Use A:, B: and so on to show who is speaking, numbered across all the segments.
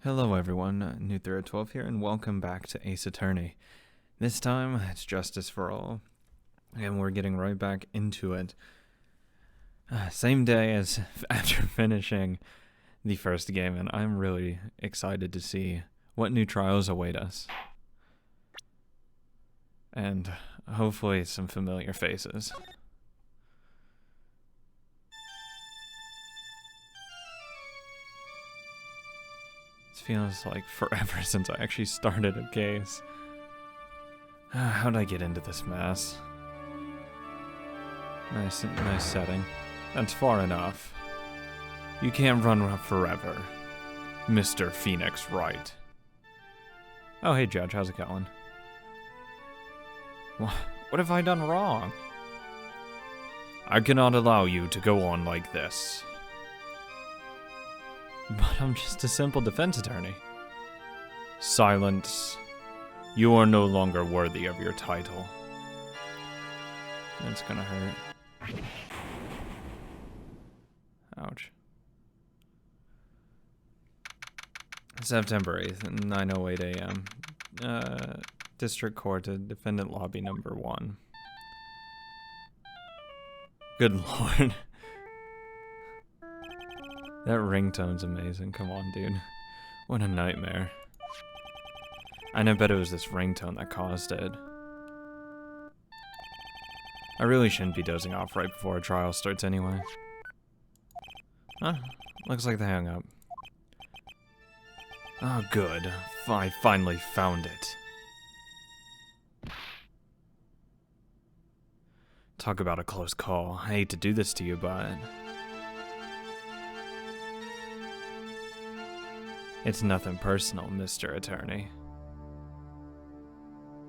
A: Hello everyone, New312 here, and welcome back to Ace Attorney. This time, it's justice for all, and we're getting right back into it. Same day as after finishing the first game, and I'm really excited to see what new trials await us. And hopefully some familiar faces. Feels like forever since I actually started a case. How'd I get into this mess? Nice setting. That's far enough. You can't run forever, Mr. Phoenix Wright. Oh, hey Judge, how's it going? What have I done wrong? I cannot allow you to go on like this. But I'm just a simple defense attorney. Silence. You are no longer worthy of your title. That's gonna hurt. Ouch. September 8th, 9:08 a.m. District Court, Defendant Lobby number 1. Good lord. That ringtone's amazing. Come on, dude. What a nightmare. And I bet it was this ringtone that caused it. I really shouldn't be dozing off right before a trial starts anyway. Huh? Looks like they hung up. Oh, good. I finally found it. Talk about a close call. I hate to do this to you, but... it's nothing personal, Mr. Attorney.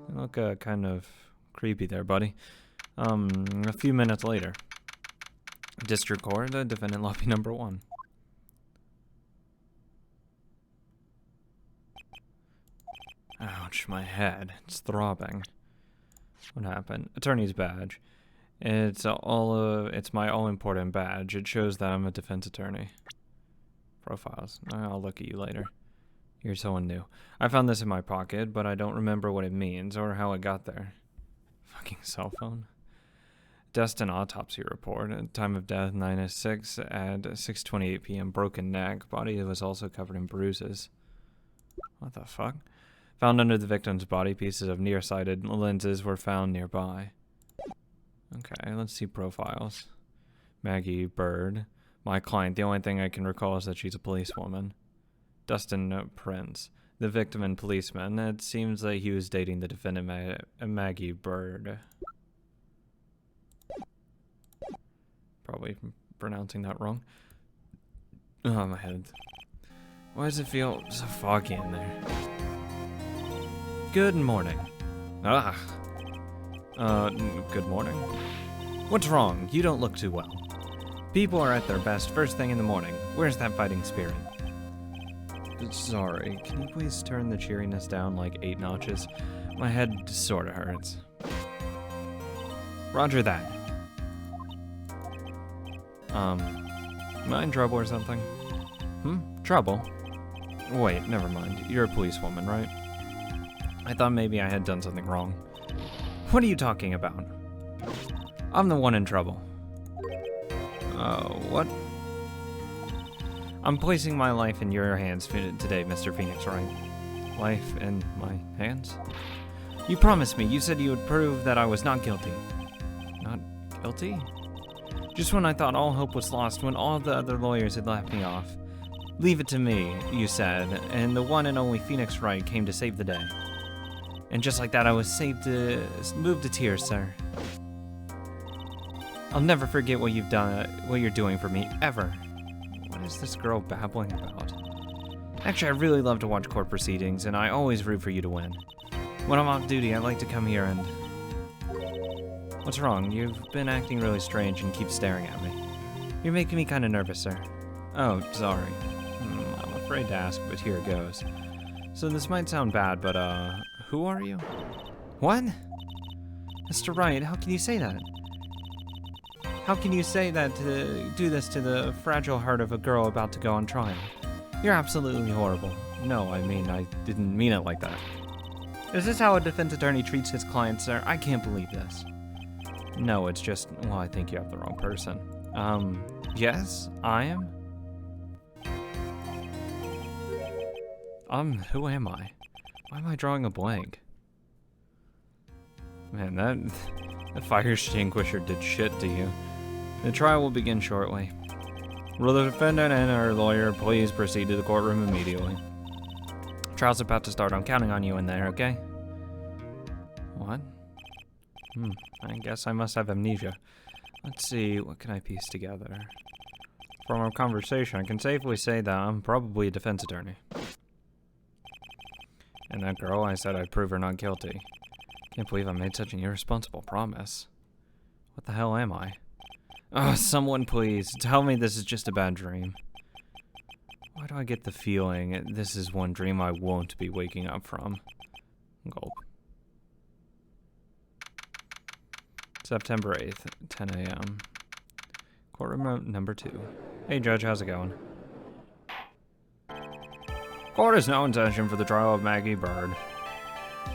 A: You look kind of creepy there, buddy. A few minutes later. District Court, Defendant Lobby number 1. Ouch, my head. It's throbbing. What happened? Attorney's badge. It's my all-important badge. It shows that I'm a defense attorney. Profiles. I'll look at you later. You're someone new. I found this in my pocket, but I don't remember what it means or how it got there. Fucking cell phone. Destin autopsy report. Time of death 9:06 at 6:28 p.m. Broken neck. Body was also covered in bruises. What the fuck? Found under the victim's body, pieces of nearsighted lenses were found nearby. Okay, let's see profiles. Maggie Bird. My client, the only thing I can recall is that she's a policewoman. Dustin Prince, the victim and policeman. It seems that he was dating the defendant, Maggie Bird. Probably pronouncing that wrong. Oh, my head. Why does it feel so foggy in there? Good morning. Good morning. What's wrong? You don't look too well. People are at their best first thing in the morning. Where's that fighting spirit? Sorry, can you please turn the cheeriness down like 8 notches? My head sorta hurts. Roger that. Am I in trouble or something? Trouble? Wait, never mind. You're a policewoman, right? I thought maybe I had done something wrong. What are you talking about? I'm the one in trouble. What? I'm placing my life in your hands today, Mr. Phoenix Wright. Life in my hands? You promised me. You said you would prove that I was not guilty. Not guilty? Just when I thought all hope was lost, when all the other lawyers had left me off. Leave it to me, you said, and the one and only Phoenix Wright came to save the day. And just like that, I was moved to tears, sir. I'll never forget what you've done, what you're doing for me, ever. What is this girl babbling about? Actually, I really love to watch court proceedings, and I always root for you to win. When I'm off duty, I like to come here and... What's wrong? You've been acting really strange and keep staring at me. You're making me kind of nervous, sir. Oh, sorry. I'm afraid to ask, but here it goes. So this might sound bad, but, who are you? What? Mr. Wright, how can you say that? How can you say that to do this to the fragile heart of a girl about to go on trial? You're absolutely horrible. No, I mean, I didn't mean it like that. Is this how a defense attorney treats his client, sir? I can't believe this. No, it's just, well, I think you have the wrong person. Yes, I am? Who am I? Why am I drawing a blank? Man, that fire extinguisher did shit to you. The trial will begin shortly. Will the defendant and her lawyer please proceed to the courtroom immediately? Trial's about to start. I'm counting on you in there, okay? What? I guess I must have amnesia. Let's see, what can I piece together? From our conversation, I can safely say that I'm probably a defense attorney. And that girl, I said I'd prove her not guilty. Can't believe I made such an irresponsible promise. What the hell am I? Oh, someone please, tell me this is just a bad dream. Why do I get the feeling this is one dream I won't be waking up from? Gulp. September 8th, 10 a.m. Courtroom number 2. Hey, Judge, how's it going? Court is now in session for the trial of Maggie Bird.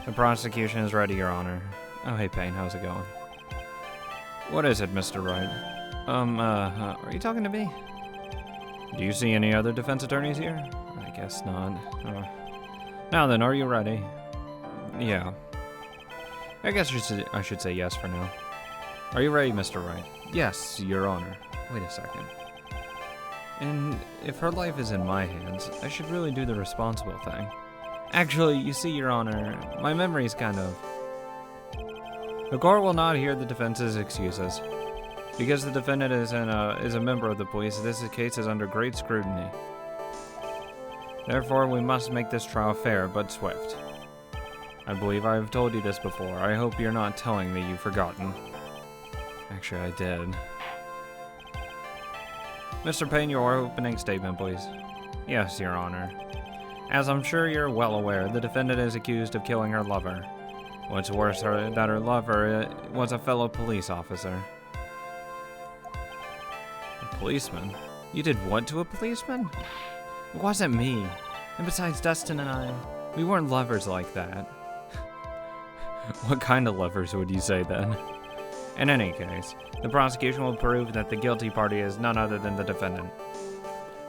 A: The prosecution is ready, Your Honor. Oh, hey, Payne, how's it going? What is it, Mr. Wright? Are you talking to me? Do you see any other defense attorneys here? I guess not. Now then, are you ready? Yeah. I guess I should say yes for now. Are you ready, Mr. Wright? Yes, Your Honor. Wait a second. And if her life is in my hands, I should really do the responsible thing. Actually, you see, Your Honor, my memory's kind of... The court will not hear the defense's excuses. Because the defendant is a member of the police, this case is under great scrutiny. Therefore, we must make this trial fair but swift. I believe I have told you this before. I hope you're not telling me you've forgotten. Actually, I did. Mr. Payne, your opening statement, please. Yes, Your Honor. As I'm sure you're well aware, the defendant is accused of killing her lover. What's worse, that her lover was a fellow police officer. A policeman? You did what to a policeman? It wasn't me. And besides, Dustin and I, we weren't lovers like that. What kind of lovers would you say then? In any case, the prosecution will prove that the guilty party is none other than the defendant.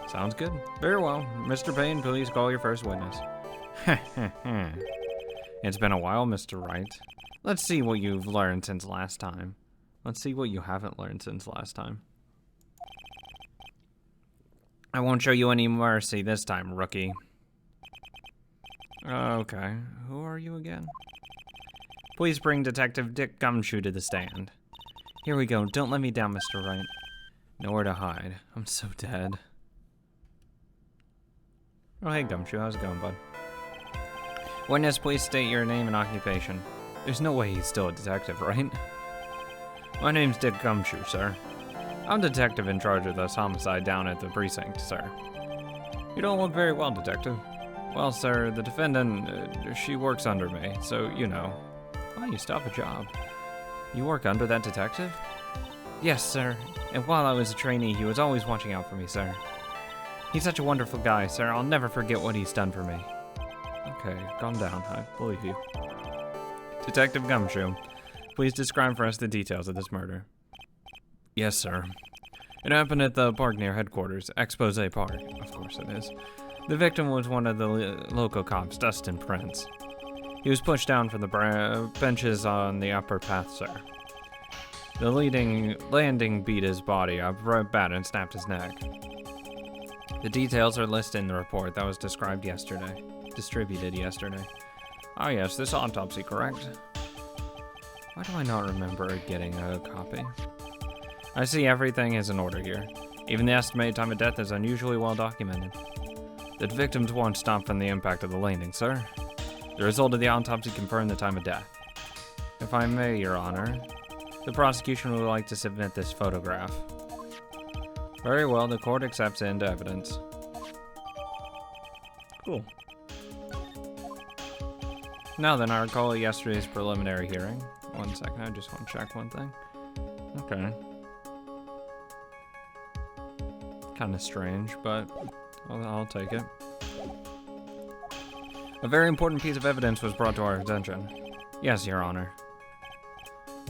A: Sounds good. Very well. Mr. Payne, please call your first witness. It's been a while, Mr. Wright. Let's see what you've learned since last time. Let's see what you haven't learned since last time. I won't show you any mercy this time, rookie. Okay. Who are you again? Please bring Detective Dick Gumshoe to the stand. Here we go. Don't let me down, Mr. Wright. Nowhere to hide. I'm so dead. Oh, hey, Gumshoe. How's it going, bud? Witness, please state your name and occupation. There's no way he's still a detective, right? My name's Dick Gumshoe, sir. I'm detective in charge of this homicide down at the precinct, sir. You don't look very well, detective. Well, sir, the defendant, she works under me, so, you know. Oh, you still have a job. You work under that detective? Yes, sir. And while I was a trainee, he was always watching out for me, sir. He's such a wonderful guy, sir. I'll never forget what he's done for me. Okay, calm down. I believe you. Detective Gumshoe, please describe for us the details of this murder. Yes, sir. It happened at the park near headquarters, Expose Park. Of course it is. The victim was one of the local cops, Dustin Prince. He was pushed down from the benches on the upper path, sir. The landing beat his body up right bad and snapped his neck. The details are listed in the report that was distributed yesterday. Ah yes, this autopsy, correct? Why do I not remember getting a copy? I see everything is in order here. Even the estimated time of death is unusually well documented. The victims weren't stopped from the impact of the landing, sir. The result of the autopsy confirmed the time of death. If I may, Your Honor, the prosecution would like to submit this photograph. Very well, the court accepts it into evidence. Cool. Now then, I recall yesterday's preliminary hearing. 1 second, I just want to check one thing. Okay. Kind of strange, but I'll take it. A very important piece of evidence was brought to our attention. Yes, Your Honor.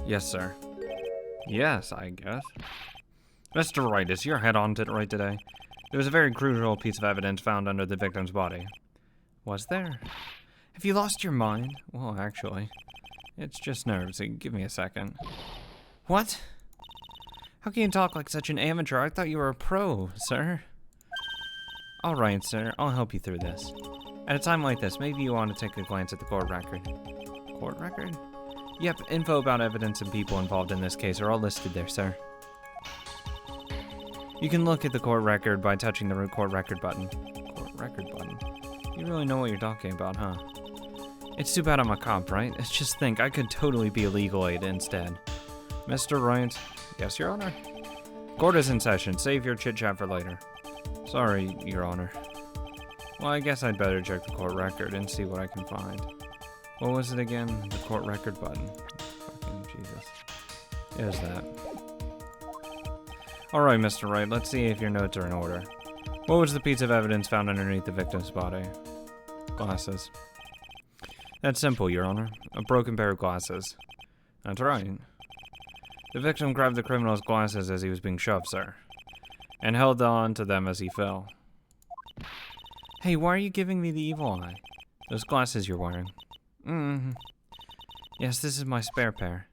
A: Yes, sir. Yes, I guess. Mr. Wright, is your head on it right today? There was a very crucial piece of evidence found under the victim's body. Was there? Have you lost your mind? Well, actually, it's just nerves. Give me a second. What? How can you talk like such an amateur? I thought you were a pro, sir. All right, sir. I'll help you through this. At a time like this, maybe you want to take a glance at the court record. Court record? Yep, info about evidence and people involved in this case are all listed there, sir. You can look at the court record by touching the court record button. Court record button? You really know what you're talking about, huh? It's too bad I'm a cop, right? Just think, I could totally be a legal aid instead. Mr. Wright? Yes, Your Honor? Court is in session. Save your chit-chat for later. Sorry, Your Honor. Well, I guess I'd better check the court record and see what I can find. What was it again? The court record button. Fucking Jesus. There's that. Alright, Mr. Wright, let's see if your notes are in order. What was the piece of evidence found underneath the victim's body? Glasses. That's simple, Your Honor. A broken pair of glasses. That's right. The victim grabbed the criminal's glasses as he was being shoved, sir, and held on to them as he fell. Hey, why are you giving me the evil eye? Those glasses you're wearing. Yes, this is my spare pair.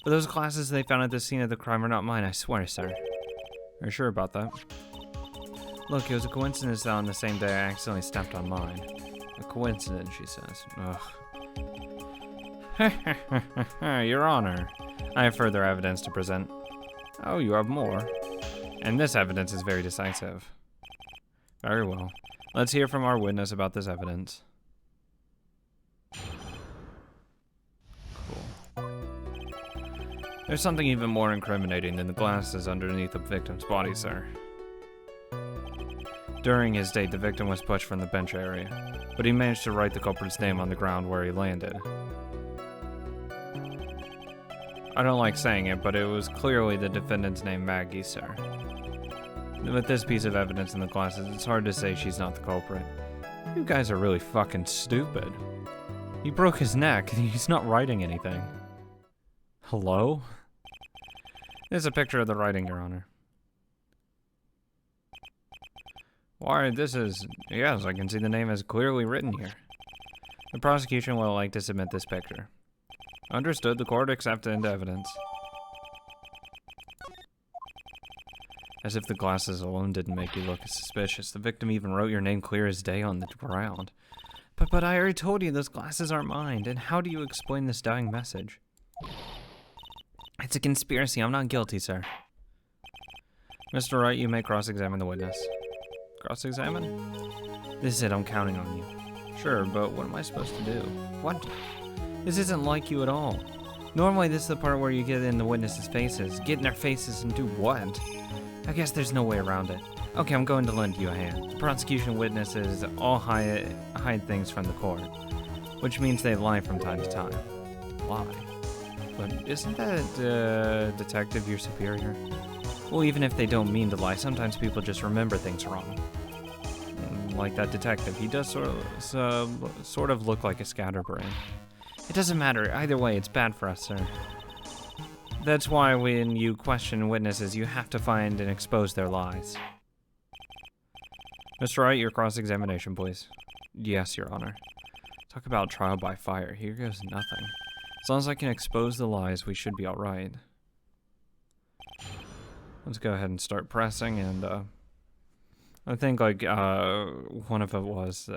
A: But those glasses they found at the scene of the crime are not mine, I swear, sir. Are you sure about that? Look, it was a coincidence that on the same day I accidentally stepped on mine. A coincidence, she says. Ugh. Your Honor, I have further evidence to present. Oh, you have more? And this evidence is very decisive. Very well. Let's hear from our witness about this evidence. Cool. There's something even more incriminating than the glasses underneath the victim's body, sir. During his date, the victim was pushed from the bench area, but he managed to write the culprit's name on the ground where he landed. I don't like saying it, but it was clearly the defendant's name, Maggie, sir. With this piece of evidence in the glasses, it's hard to say she's not the culprit. You guys are really fucking stupid. He broke his neck, and he's not writing anything. Hello? There's a picture of the writing, Your Honor. Why, this is... Yes, I can see the name is clearly written here. The prosecution will like to submit this picture. Understood, the court accepted into evidence. As if the glasses alone didn't make you look suspicious. The victim even wrote your name clear as day on the ground. But I already told you those glasses aren't mine, and how do you explain this dying message? It's a conspiracy, I'm not guilty, sir. Mr. Wright, you may cross-examine the witness. Cross-examine? This is it, I'm counting on you. Sure, but what am I supposed to do? What? This isn't like you at all. Normally this is the part where you get in the witnesses' faces. Get in their faces and do what? I guess there's no way around it. Okay, I'm going to lend you a hand. The prosecution witnesses all hide things from the court, which means they lie from time to time. Lie? But isn't that detective your superior? Well, even if they don't mean to lie, sometimes people just remember things wrong. Like that detective, he does sort of look like a scatterbrain. It doesn't matter, either way, it's bad for us, sir. That's why when you question witnesses, you have to find and expose their lies. Mr. Wright, your cross-examination, please. Yes, Your Honor. Talk about trial by fire. Here goes nothing. As long as I can expose the lies, we should be alright. Let's go ahead and start pressing, and I think like one of it was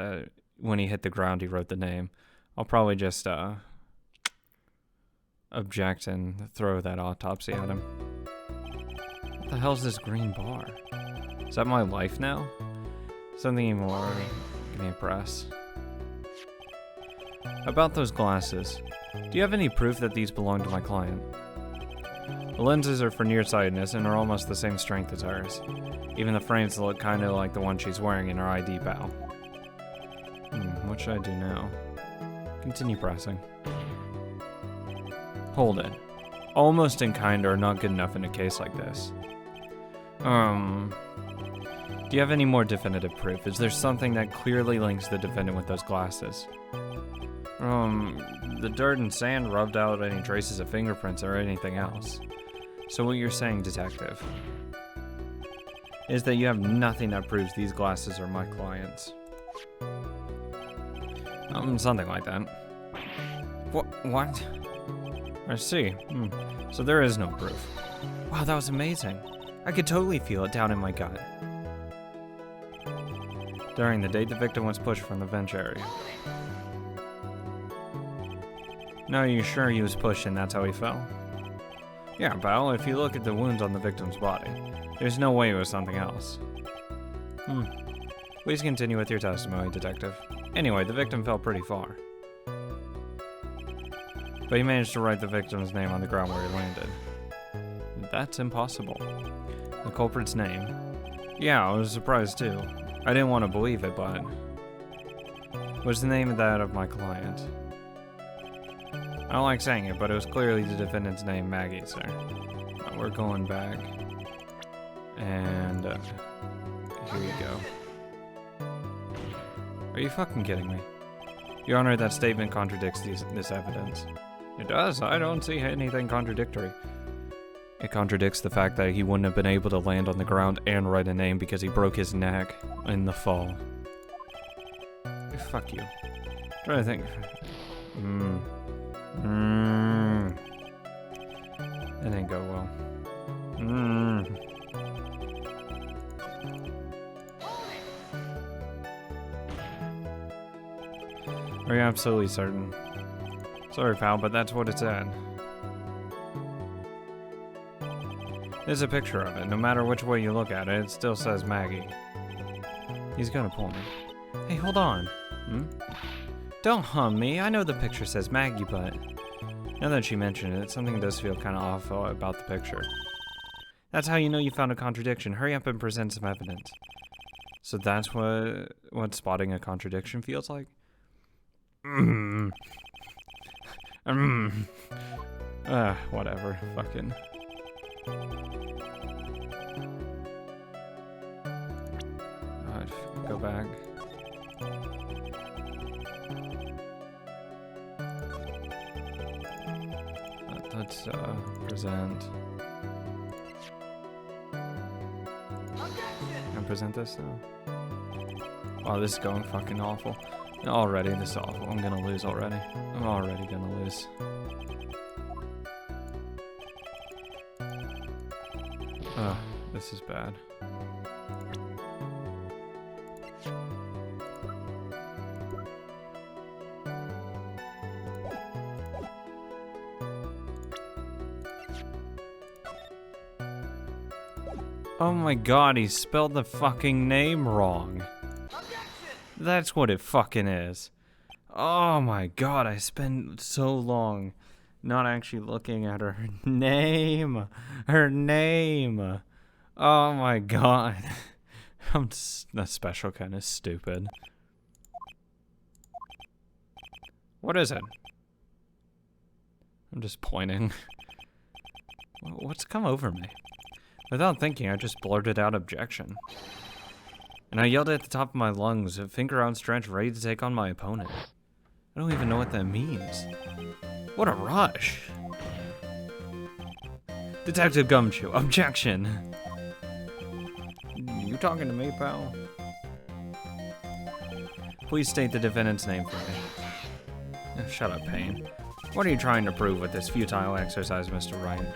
A: when he hit the ground, he wrote the name. I'll probably just object and throw that autopsy at him. What the hell's this green bar? Is that my life now? Something more. Give me a press. About those glasses. Do you have any proof that these belong to my client? The lenses are for nearsightedness and are almost the same strength as hers. Even the frames look kind of like the one she's wearing in her ID bow. What should I do now? Continue pressing. Hold it. Almost and kind are not good enough in a case like this. Do you have any more definitive proof? Is there something that clearly links the defendant with those glasses? The dirt and sand rubbed out any traces of fingerprints or anything else. So what you're saying, detective, is that you have nothing that proves these glasses are my client's. Something like that. What? I see. So there is no proof. Wow, that was amazing. I could totally feel it down in my gut. During the date, the victim was pushed from the bench area. No, you're sure he was pushed and that's how he fell? Yeah, pal, if you look at the wounds on the victim's body, there's no way it was something else. Please continue with your testimony, detective. Anyway, the victim fell pretty far. But he managed to write the victim's name on the ground where he landed. That's impossible. The culprit's name? Yeah, I was surprised too. I didn't want to believe it, but... was the name of that of my client? I don't like saying it, but it was clearly the defendant's name, Maggie, sir. We're going back. And, here you go. Are you fucking kidding me? Your Honor, that statement contradicts this evidence. It does. I don't see anything contradictory. It contradicts the fact that he wouldn't have been able to land on the ground and write a name because he broke his neck in the fall. Fuck you. I'm trying to think. That didn't go well. Are you absolutely certain? Sorry, pal, but that's what it said. There's a picture of it. No matter which way you look at it, it still says Maggie. He's gonna pull me. Hey, hold on. Don't hum me. I know the picture says Maggie, but... now that she mentioned it, something does feel kind of off about the picture. That's how you know you found a contradiction. Hurry up and present some evidence. So that's what spotting a contradiction feels like? Whatever. Fucking. Go back. Let's present. And present this now. Oh, this is going fucking awful. Already, this is awful. I'm gonna lose already. I'm already gonna lose. This is bad. Oh my god, he spelled the fucking name wrong. That's what it fucking is. Oh my god, I spent so long not actually looking at her name. Her name. Oh my god. I'm a special kind of stupid. What is it? I'm just pointing. What's come over me? Without thinking, I just blurted out objection. And I yelled at the top of my lungs, a finger outstretched, ready to take on my opponent. I don't even know what that means. What a rush! Detective Gumshoe, objection! You talking to me, pal? Please state the defendant's name for me. Shut up, Payne. What are you trying to prove with this futile exercise, Mr. Wright?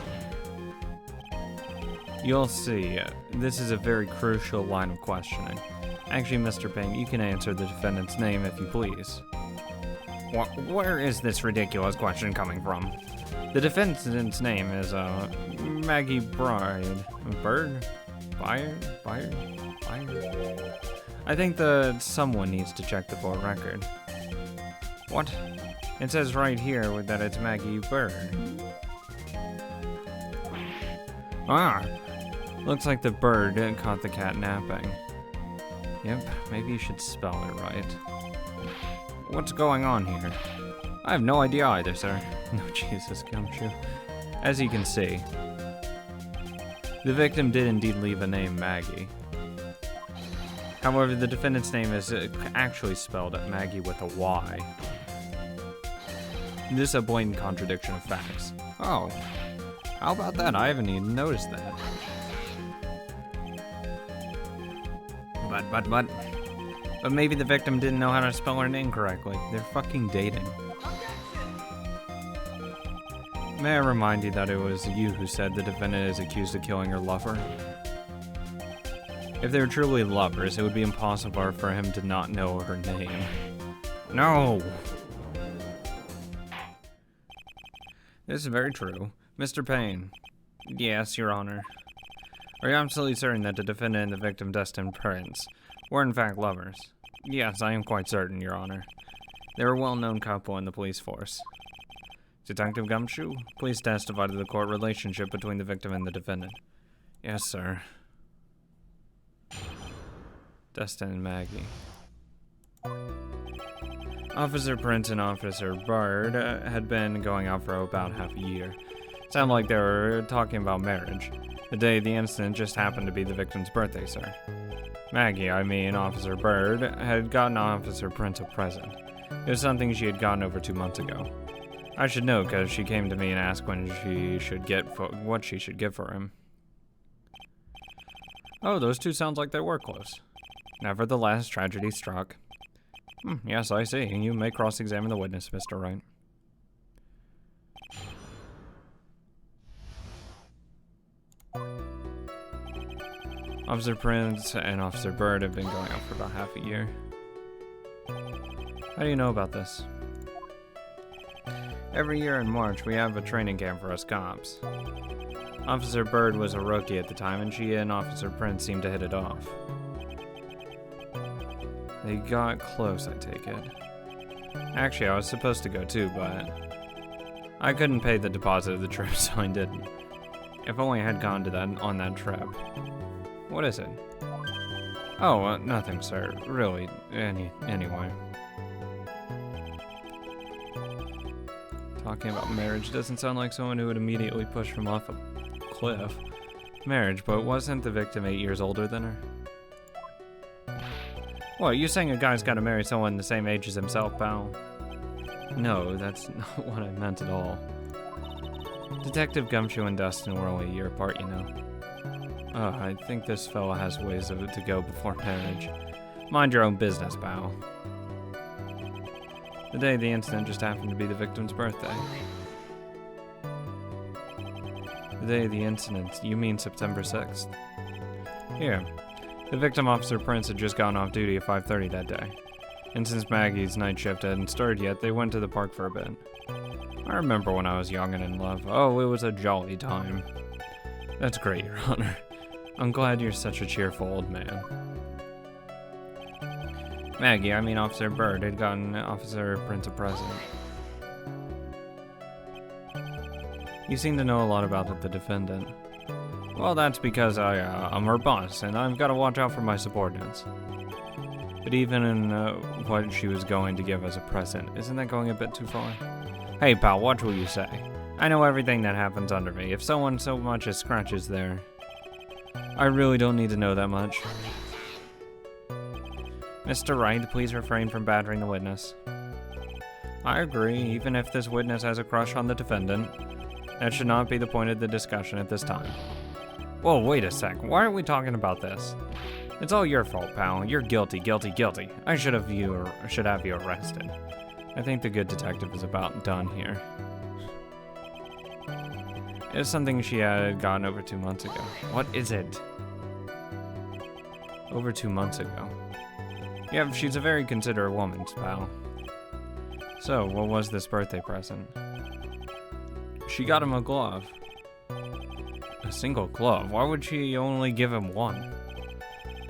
A: You'll see, this is a very crucial line of questioning. Actually, Mr. Payne, you can answer the defendant's name if you please. Where is this ridiculous question coming from? The defendant's name is, Maggie Bride. Bird? Byard? I think that someone needs to check the court record. What? It says right here that it's Maggie Bird. Ah! Looks like the bird caught the cat napping. Yep, maybe you should spell it right. What's going on here? I have no idea either, sir. No, Jesus, Gumshoe. As you can see, the victim did indeed leave a name Maggie. However, the defendant's name is actually spelled Maggie with a Y. This is a blatant contradiction of facts. Oh, how about that? I haven't even noticed that. But maybe the victim didn't know how to spell her name correctly. They're fucking dating. May I remind you that it was you who said the defendant is accused of killing her lover? If they were truly lovers, it would be impossible for him to not know her name. No! This is very true. Mr. Payne. Yes, Your Honor. Are you absolutely certain that the defendant and the victim, Destin Prince, were in fact lovers? Yes, I am quite certain, Your Honor. They were a well-known couple in the police force. Detective Gumshoe, please testify to the court relationship between the victim and the defendant. Yes, sir. Destin and Maggie. Officer Prince and Officer Bard had been going out for about half a year. Sounded like they were talking about marriage. The day of the incident just happened to be the victim's birthday, sir. Maggie, Officer Byrd, had gotten Officer Prince a present. It was something she had gotten over 2 months ago. I should know, because she came to me and asked what she should get for him. Oh, those two sounds like they were close. Nevertheless, tragedy struck. Yes, I see. You may cross-examine the witness, Mr. Wright. Officer Prince and Officer Byrd have been going out for about half a year. How do you know about this? Every year in March, we have a training camp for us cops. Officer Byrd was a rookie at the time, and she and Officer Prince seemed to hit it off. They got close, I take it. Actually, I was supposed to go too, but I couldn't pay the deposit of the trip, so I didn't. If only I had gone to on that trip. What is it? Oh, nothing, sir. Really, anyway. Talking about marriage doesn't sound like someone who would immediately push from off a cliff. Marriage, but wasn't the victim 8 years older than her? What, you saying a guy's gotta marry someone the same age as himself, pal? No, that's not what I meant at all. Detective Gumshoe and Dustin were only a year apart, you know. Oh, I think this fella has ways of it to go before marriage. Mind your own business, pal. The day of the incident just happened to be the victim's birthday. The day of the incident, you mean September 6th? Here. The victim, Officer Prince, had just gone off duty at 5:30 that day. And since Maggie's night shift hadn't started yet, they went to the park for a bit. I remember when I was young and in love. Oh, it was a jolly time. That's great, Your Honor. I'm glad you're such a cheerful old man. Maggie, Officer Byrd, had gotten Officer Prince a present. You seem to know a lot about the defendant. Well, that's because I'm her boss, and I've got to watch out for my subordinates. But even in what she was going to give as a present, isn't that going a bit too far? Hey, pal, watch what you say. I know everything that happens under me. If someone so much as scratches there, I really don't need to know that much. Mr. Wright, please refrain from badgering the witness. I agree, even if this witness has a crush on the defendant. That should not be the point of the discussion at this time. Whoa, wait a sec. Why aren't we talking about this? It's all your fault, pal. You're guilty, guilty, guilty. I should have you arrested. I think the good detective is about done here. It's something she had gotten over 2 months ago. What is it? Over 2 months ago. Yeah, she's a very considerate woman, pal. So, what was this birthday present? She got him a glove. A single glove? Why would she only give him one?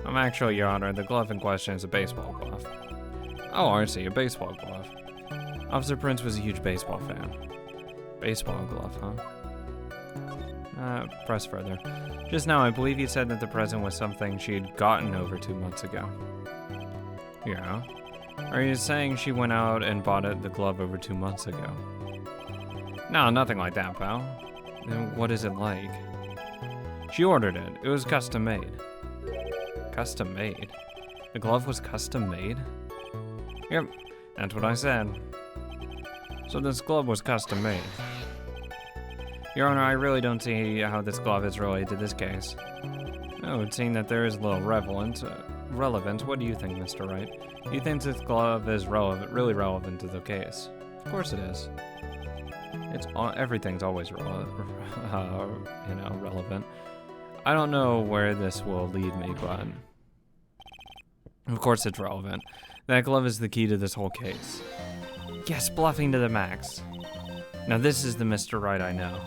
A: Actually, Your Honor, the glove in question is a baseball glove. Oh, I see, a baseball glove. Officer Prince was a huge baseball fan. Baseball glove, huh? Press further. Just now, I believe you said that the present was something she had gotten over 2 months ago. Yeah? Are you saying she went out and bought the glove over 2 months ago? No, nothing like that, pal. Then what is it like? She ordered it. It was custom made. Custom made? The glove was custom made? Yep, that's what I said. So this glove was custom made. Your Honor, I really don't see how this glove is related to this case. Oh, seeing that there is a little relevant, what do you think, Mr. Wright? Do you think this glove is really relevant to the case? Of course it is. Everything's always relevant. I don't know where this will lead me, but of course it's relevant. That glove is the key to this whole case. Yes, bluffing to the max. Now this is the Mr. Wright I know.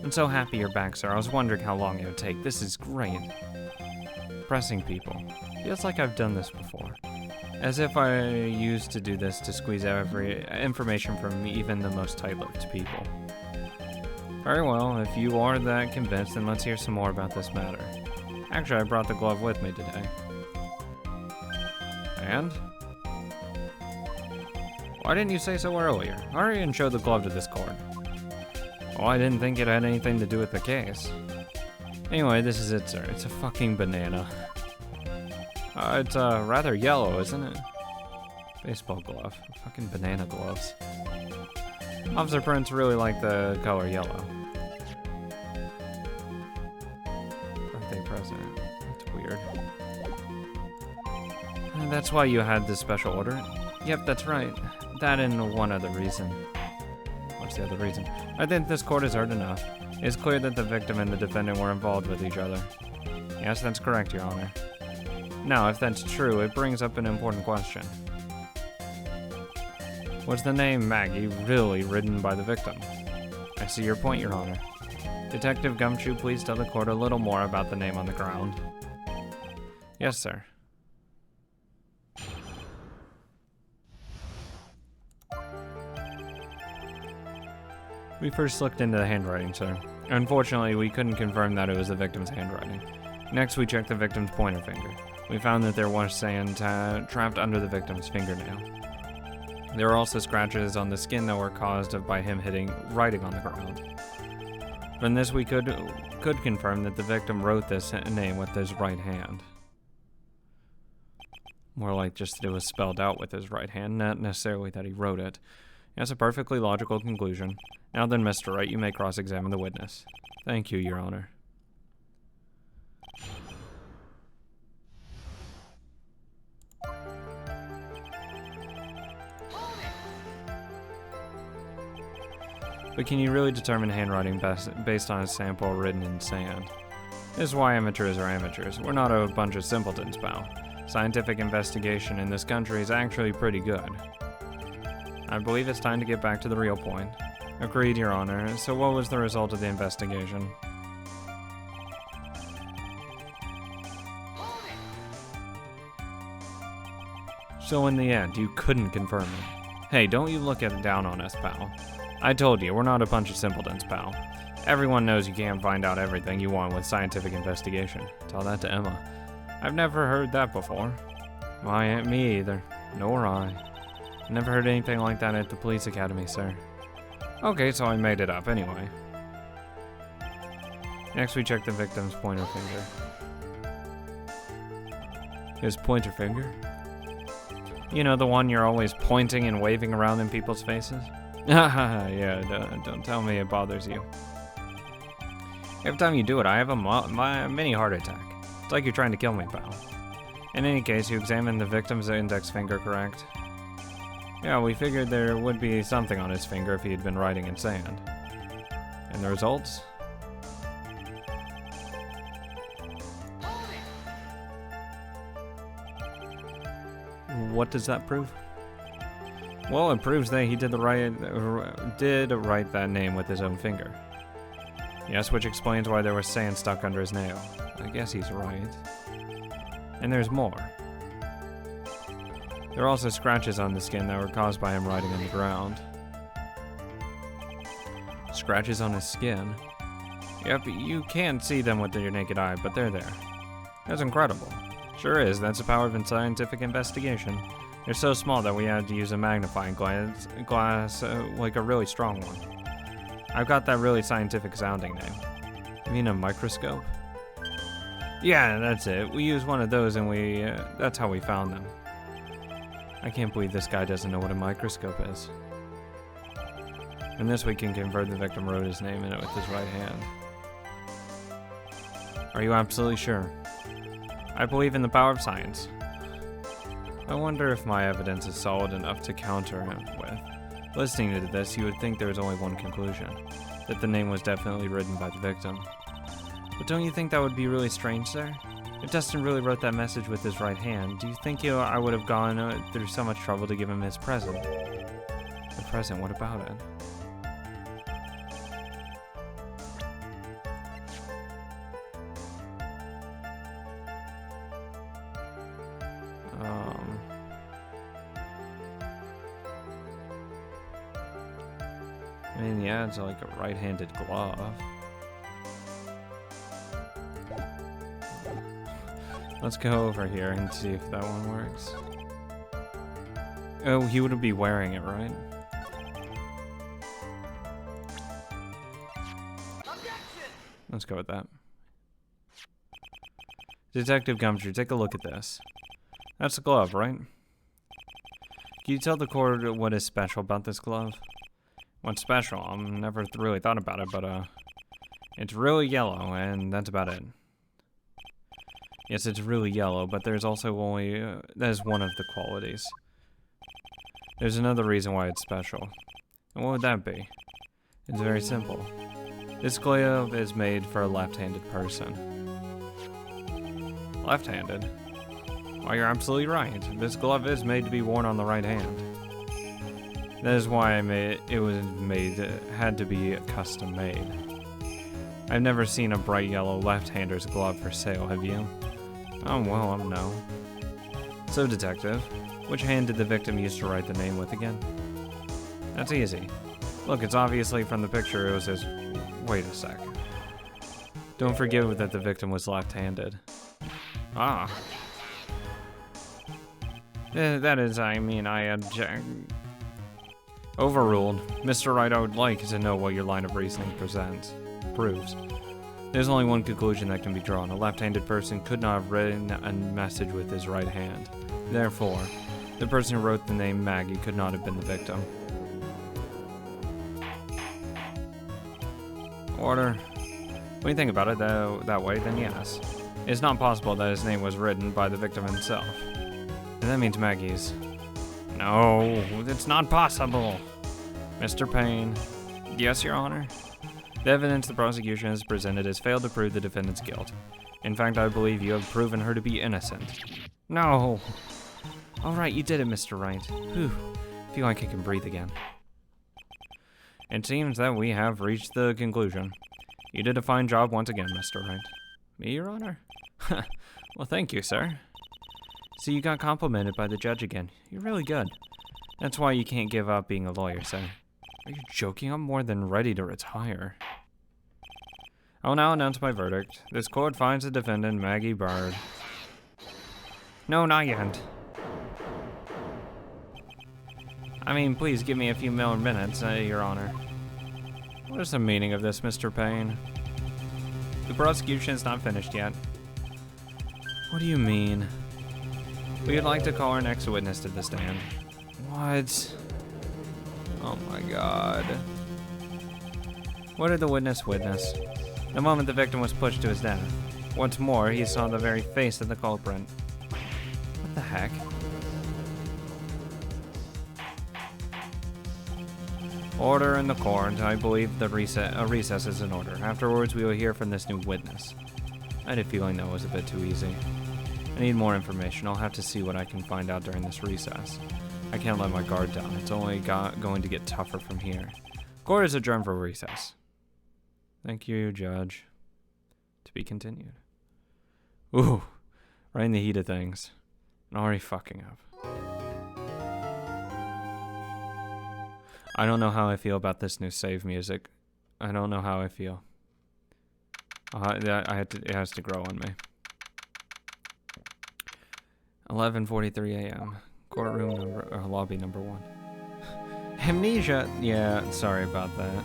A: I'm so happy you're back, sir. I was wondering how long it would take. This is great. Pressing people. Feels like I've done this before. As if I used to do this to squeeze every information from even the most tight-lipped people. Very well, if you are that convinced, then let's hear some more about this matter. Actually, I brought the glove with me today. And? Why didn't you say so earlier? Hurry and show the glove to this court. Well, I didn't think it had anything to do with the case. Anyway, this is it, sir. It's a fucking banana. It's rather yellow, isn't it? Baseball glove. Fucking banana gloves. Officer Prince really liked the color yellow. Birthday present. That's weird. That's why you had this special order? Yep, that's right. That and one other reason. What's the other reason? I think this court has heard enough. It's clear that the victim and the defendant were involved with each other. Yes, that's correct, Your Honor. Now, if that's true, it brings up an important question. Was the name Maggie really written by the victim? I see your point, Your Honor. Detective Gumshoe, please tell the court a little more about the name on the ground. Yes, sir. We first looked into the handwriting, sir. Unfortunately, we couldn't confirm that it was the victim's handwriting. Next, we checked the victim's pointer finger. We found that there was sand trapped under the victim's fingernail. There were also scratches on the skin that were caused by him writing on the ground. From this, we could confirm that the victim wrote this name with his right hand. More like just that it was spelled out with his right hand, not necessarily that he wrote it. That's a perfectly logical conclusion. Now then, Mr. Wright, you may cross-examine the witness. Thank you, Your Honor. But can you really determine handwriting based on a sample written in sand? This is why amateurs are amateurs. We're not a bunch of simpletons, pal. Scientific investigation in this country is actually pretty good. I believe it's time to get back to the real point. Agreed, Your Honor. So what was the result of the investigation? So in the end, you couldn't confirm it. Hey, don't you look down on us, pal. I told you, we're not a bunch of simpletons, pal. Everyone knows you can't find out everything you want with scientific investigation. Tell that to Emma. I've never heard that before. Why, me either. Nor I. Never heard anything like that at the police academy, sir. Okay, so I made it up anyway. Next, we check the victim's pointer finger. His pointer finger? You know, the one you're always pointing and waving around in people's faces? Yeah, don't tell me it bothers you. Every time you do it, I have a mini heart attack. It's like you're trying to kill me, pal. In any case, you examined the victim's index finger, correct? Yeah, we figured there would be something on his finger if he had been writing in sand. And the results? What does that prove? Well, it proves that he did write that name with his own finger. Yes, which explains why there was sand stuck under his nail. I guess he's right. And there's more. There are also scratches on the skin that were caused by him writing on the ground. Scratches on his skin? Yep, you can't see them with your naked eye, but they're there. That's incredible. Sure is, that's the power of scientific investigation. They're so small that we had to use a magnifying glass like a really strong one. I've got that really scientific sounding name. You mean a microscope? Yeah, that's it. We used one of those and that's how we found them. I can't believe this guy doesn't know what a microscope is. And this we can convert the victim wrote his name in it with his right hand. Are you absolutely sure? I believe in the power of science. I wonder if my evidence is solid enough to counter him with. Listening to this, you would think there was only one conclusion, that the name was definitely written by the victim. But don't you think that would be really strange, sir? If Dustin really wrote that message with his right hand, do you think I would have gone through so much trouble to give him his present? The present, what about it? I mean, yeah, it's like a right-handed glove. Let's go over here and see if that one works. Oh, he would be wearing it, right? Let's go with that. Detective Gumshoe, take a look at this. That's a glove, right? Can you tell the court what is special about this glove? What's special? I've never really thought about it, but it's really yellow, and that's about it. Yes, it's really yellow, but there's also only, that is one of the qualities. There's another reason why it's special. And what would that be? It's very simple. This glove is made for a left-handed person. Left-handed? Well, you're absolutely right. This glove is made to be worn on the right hand. That is why it had to be custom made. I've never seen a bright yellow left-hander's glove for sale, have you? Oh, well, no. So, detective, which hand did the victim use to write the name with again? That's easy. Look, it's obviously from the picture it was his... Wait a sec. Don't forget that the victim was left-handed. Ah. That is, I mean, I object... Overruled. Mr. Wright, I would like to know what your line of reasoning proves. There's only one conclusion that can be drawn. A left-handed person could not have written a message with his right hand. Therefore, the person who wrote the name Maggie could not have been the victim. Order. When you think about it that way, then yes. It's not possible that his name was written by the victim himself. And that means Maggie's. No, it's not possible. Mr. Payne. Yes, Your Honor. The evidence the prosecution has presented has failed to prove the defendant's guilt. In fact, I believe you have proven her to be innocent. No. All right, you did it, Mr. Wright. Whew. Feel like I can breathe again. It seems that we have reached the conclusion. You did a fine job once again, Mr. Wright. Me, Your Honor? Well, thank you, sir. So you got complimented by the judge again. You're really good. That's why you can't give up being a lawyer, sir. Are you joking? I'm more than ready to retire. I will now announce my verdict. This court finds the defendant, Maggie Bird. No, not yet. I mean, please give me a few more minutes, Your Honor. What is the meaning of this, Mr. Payne? The prosecution is not finished yet. What do you mean? We would like to call our next witness to the stand. What? Oh my god. What did the witness witness? The moment the victim was pushed to his death. What's more, he saw the very face of the culprit. What the heck? Order in the court. I believe a recess is in order. Afterwards, we will hear from this new witness. I had a feeling that was a bit too easy. I need more information. I'll have to see what I can find out during this recess. I can't let my guard down. It's only going to get tougher from here. Court is adjourned for recess. Thank you, Judge. To be continued. Ooh, right in the heat of things. I'm already fucking up. I don't know how I feel about this new save music. I don't know how I feel. It has to grow on me. 11:43 a.m. Courtroom lobby number 1. Amnesia. Yeah, sorry about that.